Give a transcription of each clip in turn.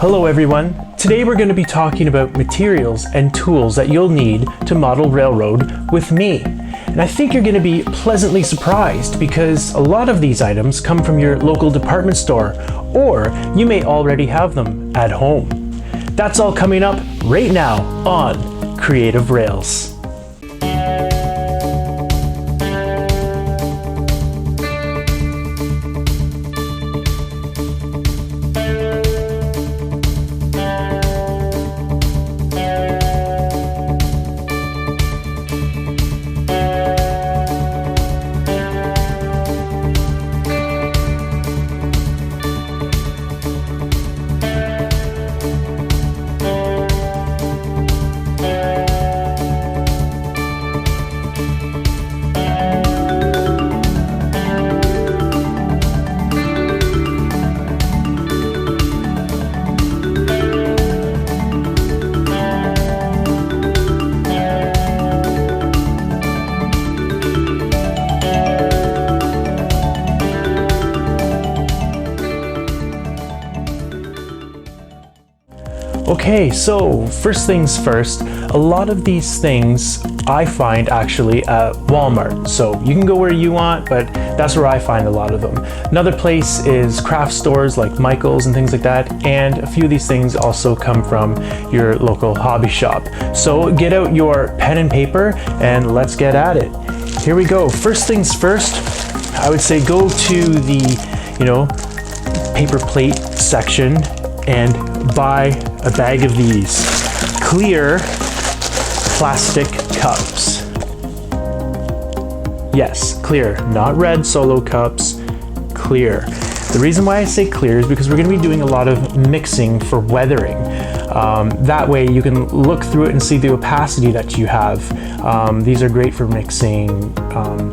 Hello everyone. Today we're going to be talking about materials and tools that you'll need to model railroad with me. And I think you're going to be pleasantly surprised because a lot of these items come from your local department store, or you may already have them at home. That's all coming up right now on Creative Rails. Okay, so first things first, a lot of these things I find actually at Walmart. So you can go where you want, but that's where I find a lot of them. Another place is craft stores like Michael's and things like that. And a few of these things also come from your local hobby shop. So get out your pen and paper and let's get at it. Here we go. First things first, I would say go to the, paper plate section and buy a bag of these clear plastic cups. Yes, clear, not red solo cups, clear. The reason why I say clear is because we're going to be doing a lot of mixing for weathering. That way you can look through it and see the opacity that you have. These are great for mixing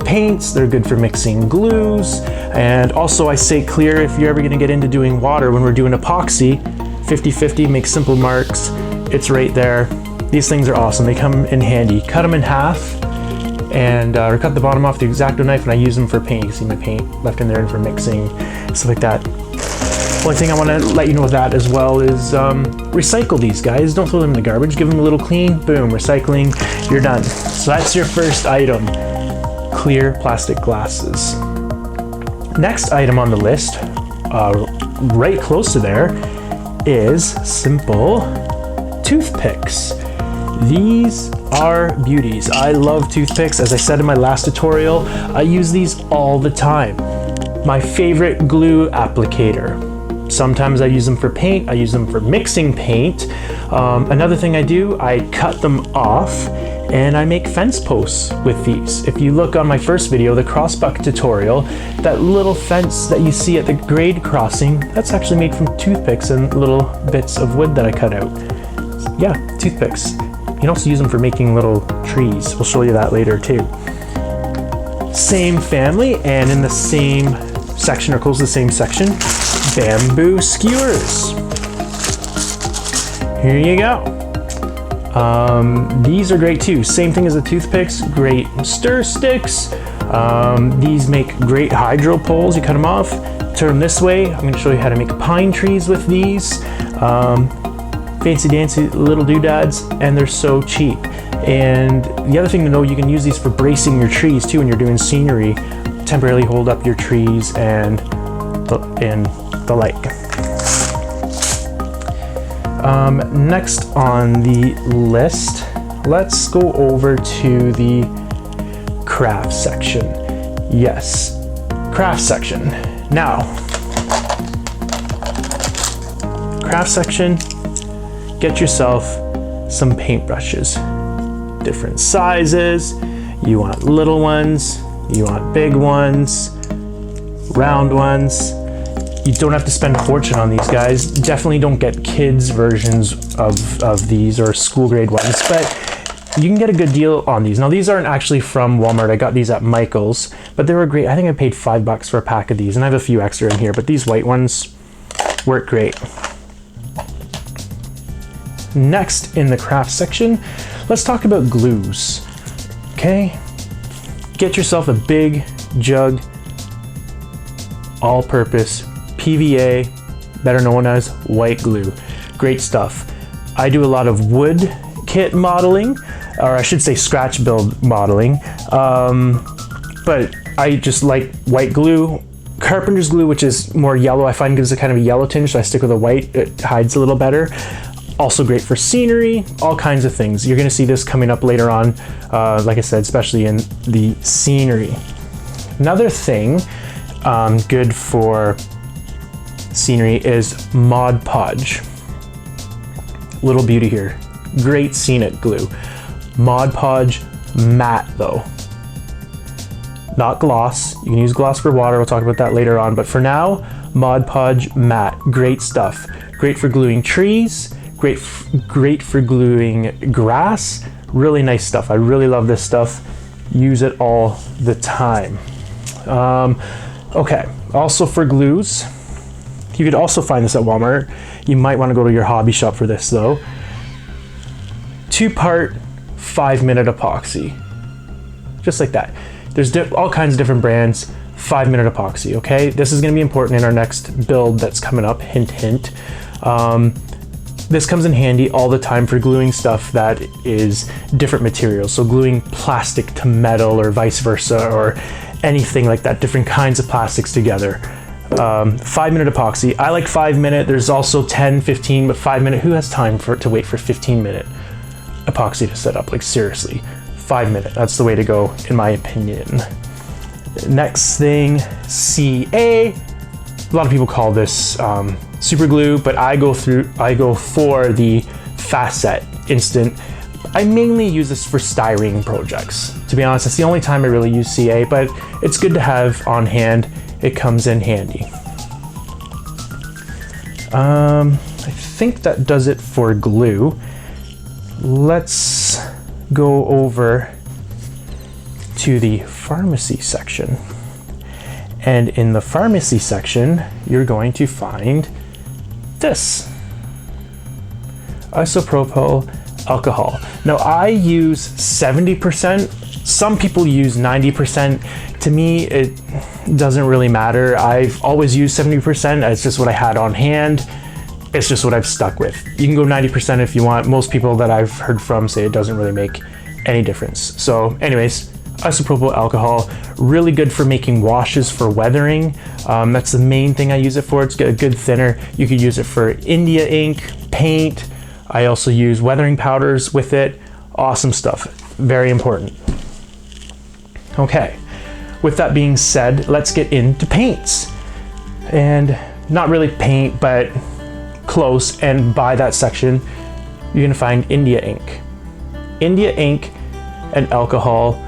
paints, they're good for mixing glues, and also I say clear if you're ever going to get into doing water when we're doing epoxy. 50-50, make simple marks, it's right there. These things are awesome, they come in handy. Cut them in half and or cut the bottom off the X-Acto knife, and I use them for paint. You can see my paint left in there and for mixing, stuff like that. Only thing I want to let you know with that as well is recycle these guys. Don't throw them in the garbage, give them a little clean, boom, recycling, you're done. So that's your first item, clear plastic glasses. Next item on the list, right close to there, is simple toothpicks. These are beauties. I love toothpicks. As I said in my last tutorial, I use these all the time. My favorite glue applicator. Sometimes I use them for paint, I use them for mixing paint. Another thing I do, I cut them off and I make fence posts with these. If you look on my first video, the crossbuck tutorial, that little fence that you see at the grade crossing, that's actually made from toothpicks and little bits of wood that I cut out. So, yeah, toothpicks. You can also use them for making little trees. We'll show you that later too. Same family, and in the same section, or close to the same section, bamboo skewers. Here you go. These are great too. Same thing as the toothpicks, great stir sticks. These make great hydro poles. You cut them off, turn them this way. I'm going to show you how to make pine trees with these. Fancy dancy little doodads, and they're so cheap. And the other thing to know, you can use these for bracing your trees too when you're doing scenery. Temporarily hold up your trees and the like. Next on the list, let's go over to the craft section. Yes, craft section. Now, craft section, get yourself some paintbrushes. Different sizes. You want little ones, you want big ones, round ones. You don't have to spend a fortune on these guys. Definitely don't get kids versions of these or school grade ones, but you can get a good deal on these. Now these aren't actually from Walmart. I got these at Michael's, but they were great. I think I paid $5 for a pack of these, and I have a few extra in here, but these white ones work great. Next in the craft section, let's talk about glues. Okay, get yourself a big jug, all-purpose PVA better known as white glue. Great stuff. I do a lot of wood kit modeling, or I should say scratch build modeling, but I just like white glue. Carpenter's glue, which is more yellow, I find gives a kind of a yellow tinge, so I stick with a white. It hides a little better. Also great for scenery, all kinds of things. You're gonna see this coming up later on, like I said, especially in the scenery. Another thing good for scenery is Mod Podge. Little beauty here. Great scenic glue. Mod Podge Matte though. Not gloss. You can use gloss for water. We'll talk about that later on. But for now, Mod Podge Matte. Great stuff. Great for gluing trees. Great for gluing grass. Really nice stuff. I really love this stuff. Use it all the time. Okay. Also for glues, you could also find this at Walmart. You might want to go to your hobby shop for this though. 2-part 5-minute epoxy. Just like that. There's all kinds of different brands. 5-minute epoxy, okay? This is gonna be important in our next build that's coming up, hint, hint. This comes in handy all the time for gluing stuff that is different materials. So gluing plastic to metal or vice versa, or anything like that, different kinds of plastics together. 5-minute epoxy. I like 5-minute. There's also 10, 15, but 5-minute, who has time to wait for 15-minute epoxy to set up? Like seriously, 5-minute, that's the way to go in my opinion. Next thing, CA. A lot of people call this super glue, but I go for the fast set instant. I mainly use this for styrene projects. To be honest, it's the only time I really use CA, but it's good to have on hand. It comes in handy. I think that does it for glue. Let's go over to the pharmacy section. And in the pharmacy section, you're going to find this. Isopropyl alcohol. Now I use 70%. Some people use 90%. To me, it doesn't really matter. I've always used 70%. It's just what I had on hand. It's just what I've stuck with. You can go 90% if you want. Most people that I've heard from say it doesn't really make any difference. So anyways, isopropyl alcohol, really good for making washes for weathering. That's the main thing I use it for. It's got a good thinner. You could use it for India ink, paint. I also use weathering powders with it. Awesome stuff, very important. Okay, with that being said, let's get into paints. And not really paint, but close, and by that section, you're gonna find India ink. India ink and alcohol,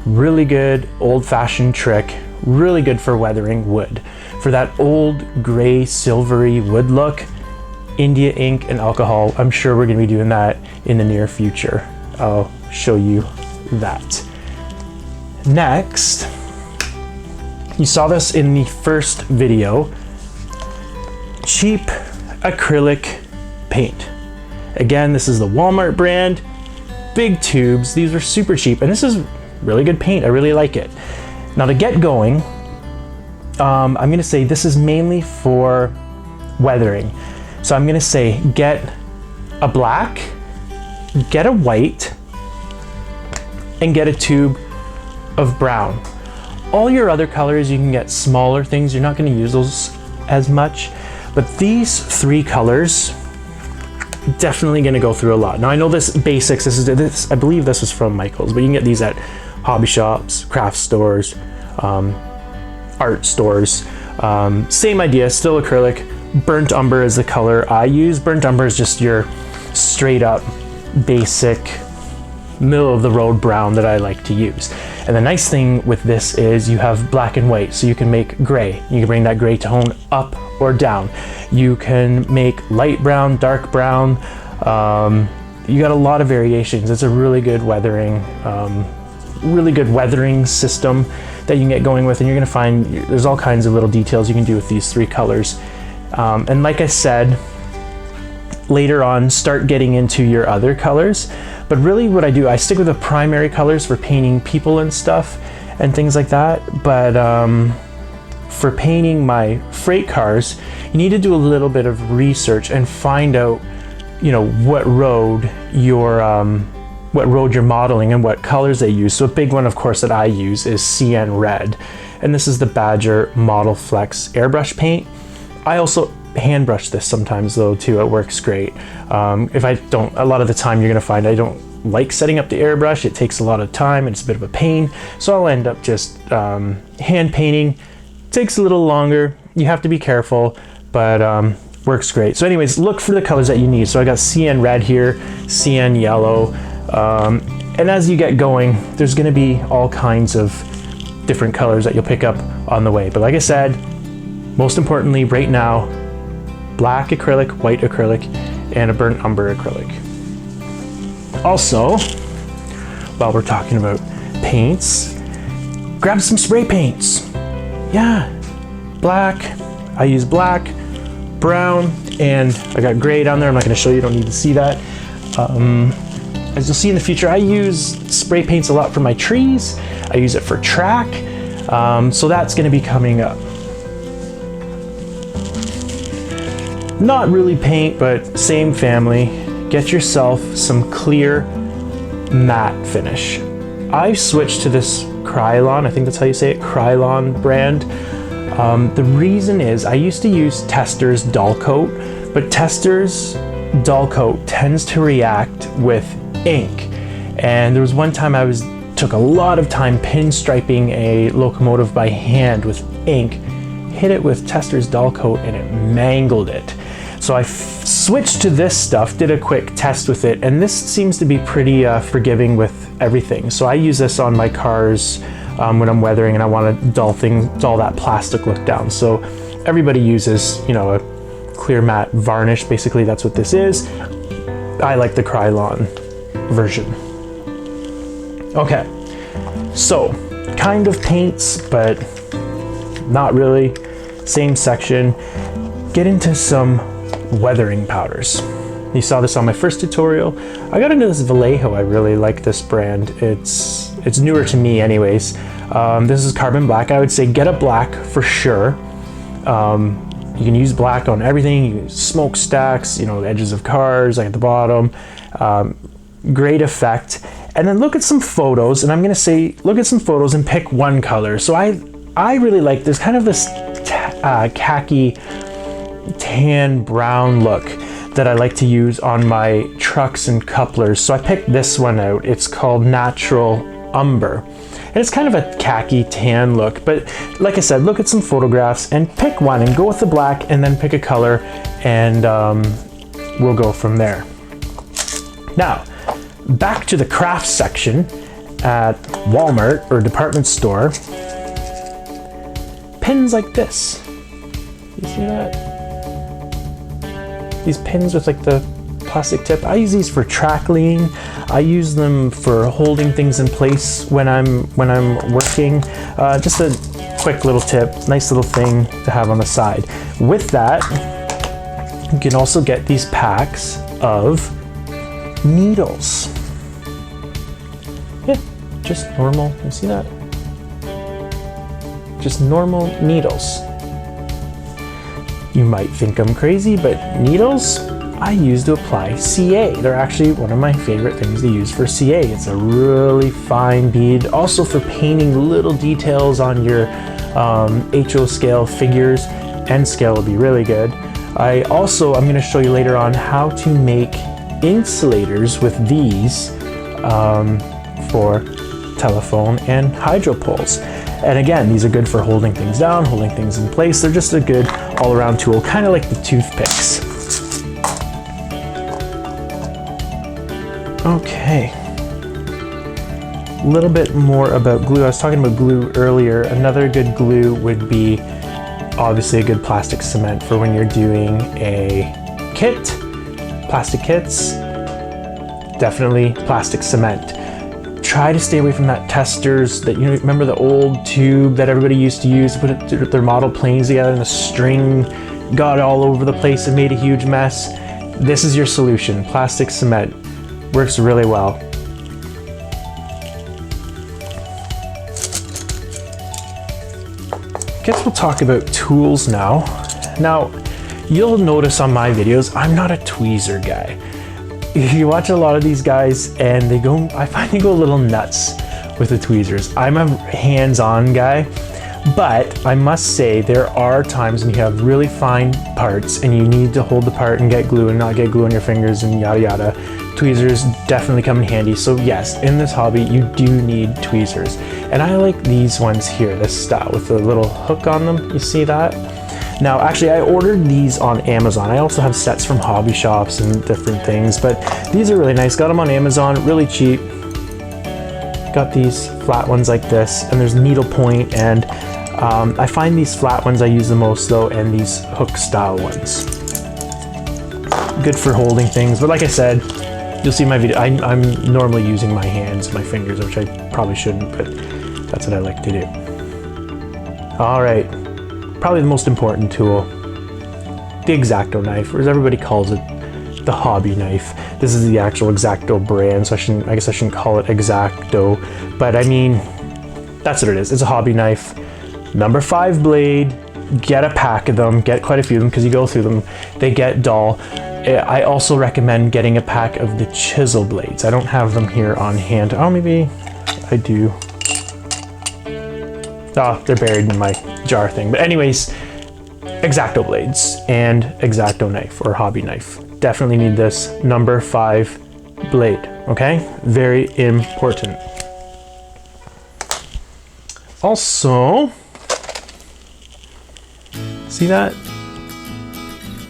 really good old-fashioned trick, really good for weathering wood. For that old gray silvery wood look, India ink and alcohol, I'm sure we're gonna be doing that in the near future. I'll show you that. Next, you saw this in the first video, cheap acrylic paint. Again, this is the Walmart brand, big tubes. These are super cheap, and this is really good paint. I really like it. Now to get going, I'm gonna say this is mainly for weathering. So I'm gonna say get a black, get a white, and get a tube of brown. All your other colors, you can get smaller things. You're not gonna use those as much, but these 3 colors, definitely gonna go through a lot. Now I know this basics, this I believe this is from Michael's, but you can get these at hobby shops, craft stores, art stores. Same idea, still acrylic. Burnt umber is the color I use. Burnt umber is just your straight up basic middle of the road brown that I like to use. And the nice thing with this is you have black and white, so you can make gray. You can bring that gray tone up or down. You can make light brown, dark brown. You got a lot of variations. It's a really good weathering system that you can get going with, and you're gonna find there's all kinds of little details you can do with these 3 colors. And like I said, later on, start getting into your other colors. But really what I do, I stick with the primary colors for painting people and stuff and things like that. But for painting my freight cars, you need to do a little bit of research and find out, you know, what road you're modeling and what colors they use. So a big one, of course, that I use is CN Red, and this is the Badger Model Flex airbrush paint. I also hand brush this sometimes though too. It works great. If I don't, a lot of the time you're gonna find I don't like setting up the airbrush. It takes a lot of time and it's a bit of a pain, so I'll end up just hand painting. Takes a little longer, you have to be careful, but works great. So anyways, look for the colors that you need. So I got CN Red here, CN Yellow, and as you get going, there's gonna be all kinds of different colors that you'll pick up on the way. But like I said, most importantly right now, black acrylic, white acrylic, and a burnt umber acrylic. Also, while we're talking about paints, grab some spray paints. Yeah, black, I use black, brown, and I got gray down there. I'm not gonna show you, don't need to see that. As you'll see in the future, I use spray paints a lot for my trees. I use it for track, so that's gonna be coming up. Not really paint, but same family. Get yourself some clear matte finish. I've switched to this Krylon, I think that's how you say it, Krylon brand. The reason is I used to use Tester's Dull Coat, but Tester's Dull Coat tends to react with ink. And there was one time took a lot of time pinstriping a locomotive by hand with ink, hit it with Tester's Dull Coat and it mangled it. So I switched to this stuff, did a quick test with it, and this seems to be pretty forgiving with everything. So I use this on my cars when I'm weathering and I want to dull that plastic look down. So everybody uses, you know, a clear matte varnish. Basically, that's what this is. I like the Krylon version. Okay, so kind of paints, but not really. Same section. Get into some weathering powders. You saw this on my first tutorial. I got into this Vallejo. I really like this brand. It's newer to me anyways. This is carbon black. I would say get a black for sure. You can use black on everything. You can use smokestacks, you know, the edges of cars, like at the bottom. Great effect. And then look at some photos, and I'm gonna say look at some photos and pick one color. So I really like this kind of this khaki tan brown look that I like to use on my trucks and couplers. So I picked this one out. It's called Natural Umber. And it's kind of a khaki tan look, but like I said, look at some photographs and pick one and go with the black and then pick a color, and we'll go from there. Now, back to the crafts section at Walmart or department store. Pins like this. You see that? These pins with like the plastic tip. I use these for track lean. I use them for holding things in place when I'm working. Just a quick little tip, nice little thing to have on the side. With that, you can also get these packs of needles. Yeah, just normal, you see that? Just normal needles. You might think I'm crazy, but needles I use to apply CA. They're actually one of my favorite things to use for CA. It's a really fine bead. Also for painting little details on your HO scale figures, N scale will be really good. I'm going to show you later on how to make insulators with these for telephone and hydro poles. And again, these are good for holding things down, holding things in place. They're just a good all-around tool, kind of like the toothpicks. Okay. A little bit more about glue. I was talking about glue earlier. Another good glue would be obviously a good plastic cement for when you're doing a kit. Plastic kits, definitely plastic cement. Try to stay away from that Testers, that, you know, remember the old tube that everybody used to use to put their model planes together and the string got all over the place and made a huge mess. This is your solution. Plastic cement works really well. guess we'll talk about tools now. Now, you'll notice on my videos, I'm not a tweezer guy. You watch a lot of these guys and I find they go a little nuts with the tweezers. I'm a hands-on guy, but I must say there are times when you have really fine parts and you need to hold the part and get glue and not get glue on your fingers and yada yada. Tweezers definitely come in handy. So yes, in this hobby, you do need tweezers. And I like these ones here, this style with the little hook on them. You see that? Now, actually, I ordered these on Amazon. I also have sets from hobby shops and different things, but these are really nice. Got them on Amazon, really cheap. Got these flat ones like this, and there's needlepoint, and I find these flat ones I use the most though, and these hook style ones. Good for holding things, but like I said, you'll see my video. I'm normally using my hands, my fingers, which I probably shouldn't, but that's what I like to do. All right, probably the most important tool, the X-Acto knife, or as everybody calls it, the hobby knife. This is the actual X-Acto brand, so I guess I shouldn't call it X-Acto, but I mean, that's what it is. It's a hobby knife. Number 5 blade, get a pack of them, get quite a few of them because you go through them, they get dull. I also recommend getting a pack of the chisel blades. I don't have them here on hand. Oh, maybe I do. Oh, they're buried in my jar thing. But anyways, X-Acto blades and X-Acto knife or hobby knife. Definitely need this number 5 blade, okay? Very important. Also, see that?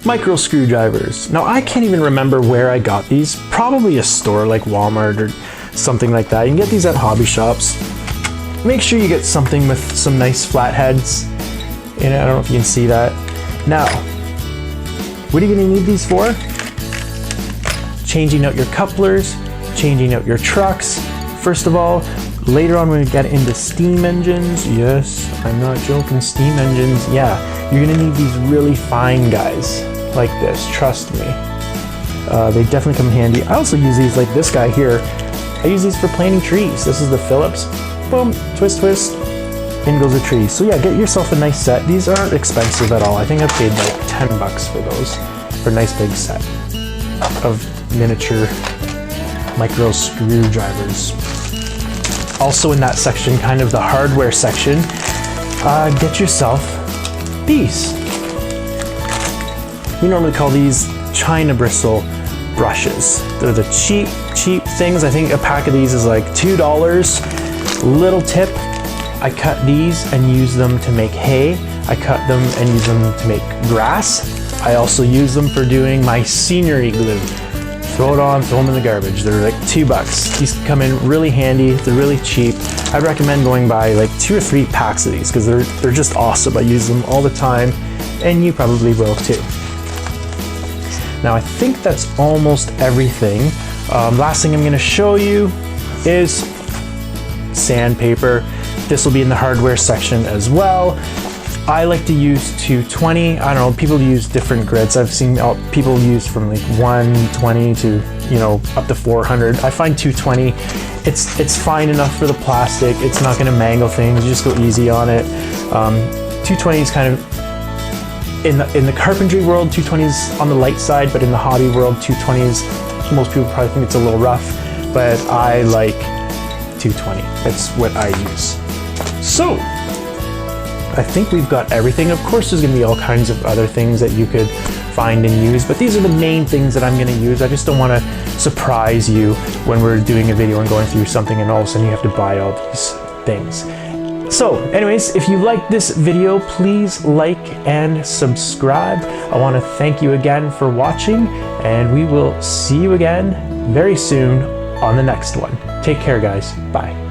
Micro screwdrivers. Now I can't even remember where I got these. Probably a store like Walmart or something like that. You can get these at hobby shops. Make sure you get something with some nice flat heads. And I don't know if you can see that. Now, what are you gonna need these for? Changing out your couplers, changing out your trucks. First of all, later on when we get into steam engines, yes, I'm not joking, steam engines, yeah, you're gonna need these really fine guys like this, trust me. They definitely come in handy. I also use these like this guy here. I use these for planting trees. This is the Phillips. Boom, twist, twist, in goes the tree. So yeah, get yourself a nice set. These aren't expensive at all. I think I paid like 10 bucks for those, for a nice big set of miniature micro screwdrivers. Also in that section, kind of the hardware section, get yourself these. We normally call these China bristle brushes. They're the cheap things. I think a pack of these is like $2. Little tip, I cut these and use them to make hay. I cut them and use them to make grass. I also use them for doing my scenery glue. Throw it on, throw them in the garbage. They're like $2. These come in really handy, they're really cheap. I'd recommend going buy like 2 or 3 packs of these because they're just awesome. I use them all the time and you probably will too. Now I think that's almost everything. Last thing I'm gonna show you is sandpaper. This will be in the hardware section as well. I like to use 220. I don't know, people use different grids. I've seen people use from like 120 to, you know, up to 400. I find 220, it's fine enough for the plastic. It's not gonna mangle things, you just go easy on it. 220 is kind of, in the carpentry world, 220 is on the light side, but in the hobby world, 220 is, most people probably think it's a little rough, but I like 220. That's what I use. So, I think we've got everything. Of course, there's gonna be all kinds of other things that you could find and use, but these are the main things that I'm gonna use. I just don't wanna surprise you when we're doing a video and going through something and all of a sudden you have to buy all these things. So anyways, if you liked this video, please like and subscribe. I wanna thank you again for watching, and we will see you again very soon on the next one. Take care, guys. Bye.